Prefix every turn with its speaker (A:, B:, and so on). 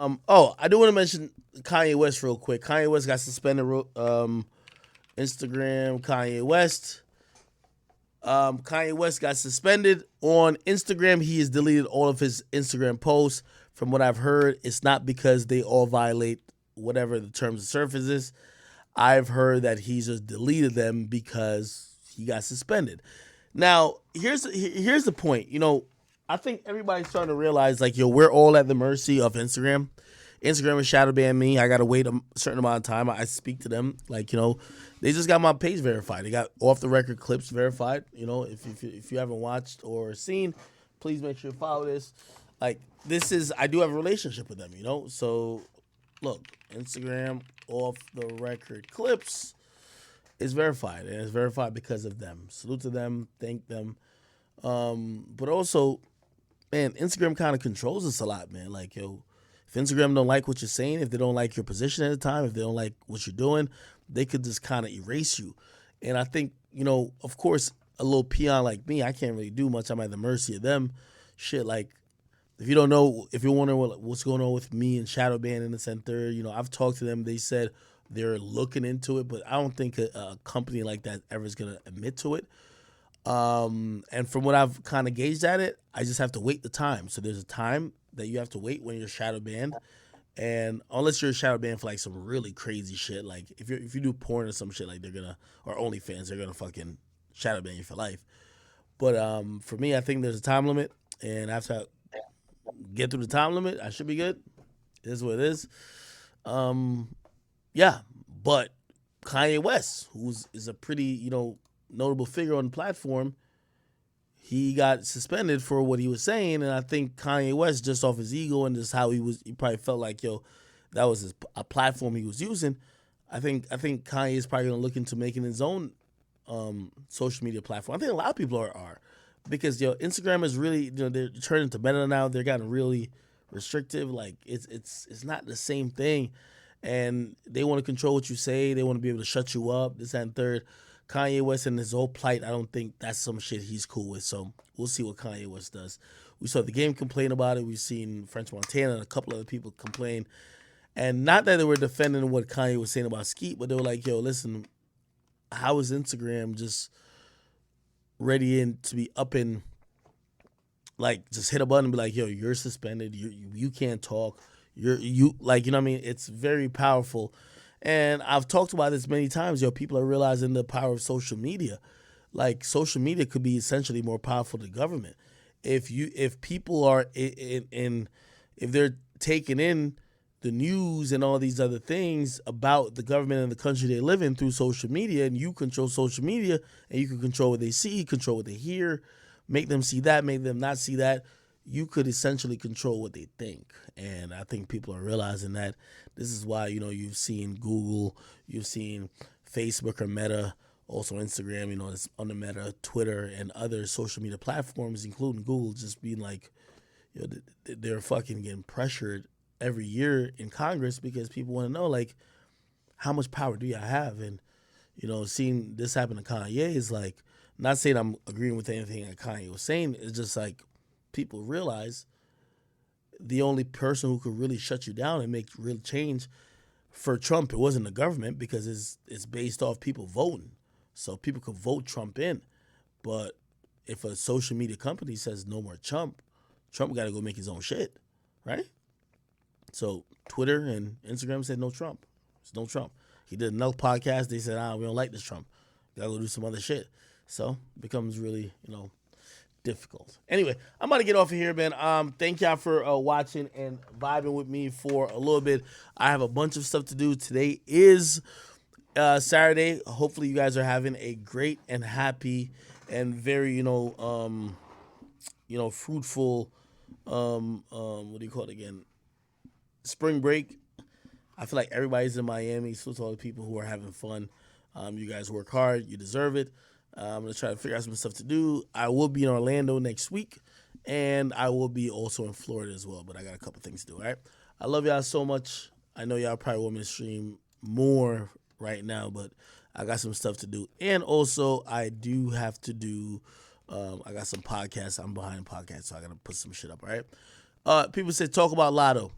A: I do want to mention Kanye West real quick. Kanye West got suspended. Instagram. Kanye West got suspended on Instagram. He has deleted all of his Instagram posts. From what I've heard, it's not because they all violate whatever the terms of service is. I've heard that he just deleted them because he got suspended. Now, here's the point. I think everybody's starting to realize, like, yo, we're all at the mercy of Instagram. Instagram is shadow ban me. I gotta wait a certain amount of time. I speak to them, like, they just got my page verified. They got off the record clips verified. If you haven't watched or seen, please make sure you follow this. Like, I do have a relationship with them. So look, Instagram off the record clips is verified, and it's verified because of them. Salute to them, thank them. But also, man, Instagram kind of controls us a lot, man. Like, yo, if Instagram don't like what you're saying, if they don't like your position at the time, if they don't like what you're doing, they could just kind of erase you. And I think, of course, a little peon like me, I can't really do much. I'm at the mercy of them. Shit, like, if you don't know, if you're wondering what's going on with me and shadow ban in the center, I've talked to them. They said they're looking into it, but I don't think a company like that ever is going to admit to it. And from what I've kind of gauged at it, I just have to wait the time. So there's a time that you have to wait when you're shadow banned. And unless you're shadow banned for like some really crazy shit, like if you do porn or some shit, like or OnlyFans, they're gonna fucking shadow ban you for life. But for me, I think there's a time limit, and after I get through the time limit, I should be good. It is what it is. Yeah, but Kanye West, is a pretty notable figure on the platform, he got suspended for what he was saying, and I think Kanye West, just off his ego and just how he probably felt like, yo, that was a platform he was using. I think Kanye is probably gonna look into making his own social media platform. I think a lot of people are because Instagram is really they're turning to Meta now. They're getting really restrictive. Like it's not the same thing, and they want to control what you say. They want to be able to shut you up. This that, and third. Kanye West and his whole plight, I don't think that's some shit he's cool with. So we'll see what Kanye West does. We saw the game complain about it. We've seen French Montana and a couple other people complain. And not that they were defending what Kanye was saying about Skeet, but they were like, yo, listen, how is Instagram just ready to be up and like just hit a button and be like, yo, you're suspended. You can't talk. You like, you know what I mean? It's very powerful. And I've talked about this many times. People are realizing the power of social media. Like, social media could be essentially more powerful than government. If people are if they're taking in the news and all these other things about the government and the country they live in through social media, and you control social media, and you can control what they see, control what they hear, make them see that, make them not see that, you could essentially control what they think. And I think people are realizing that. This is why, you've seen Google, you've seen Facebook or Meta, also Instagram, it's on the Meta, Twitter, and other social media platforms, including Google, just being like, they're fucking getting pressured every year in Congress because people want to know, like, how much power do y'all have? And, seeing this happen to Kanye is like, not saying I'm agreeing with anything that Kanye was saying, it's just like, people realize the only person who could really shut you down and make real change for Trump, it wasn't the government, because it's based off people voting. So people could vote Trump in. But if a social media company says no more Trump got to go make his own shit, right? So Twitter and Instagram said no Trump. It's no Trump. He did another podcast. They said, we don't like this Trump. Got to go do some other shit. So it becomes really, difficult. Anyway, I'm about to get off of here, man. Thank y'all for watching and vibing with me for a little bit. I have a bunch of stuff to do. Today is Saturday. Hopefully you guys are having a great and happy and very, fruitful, what do you call it again? Spring break. I feel like everybody's in Miami. So to all the people who are having fun, you guys work hard. You deserve it. I'm going to try to figure out some stuff to do. I will be in Orlando next week, and I will be also in Florida as well, but I got a couple things to do, all right? I love y'all so much. I know y'all probably want me to stream more right now, but I got some stuff to do. And also, I do have to do, I got some podcasts. I'm behind podcasts, so I got to put some shit up, all right? People say talk about Lotto.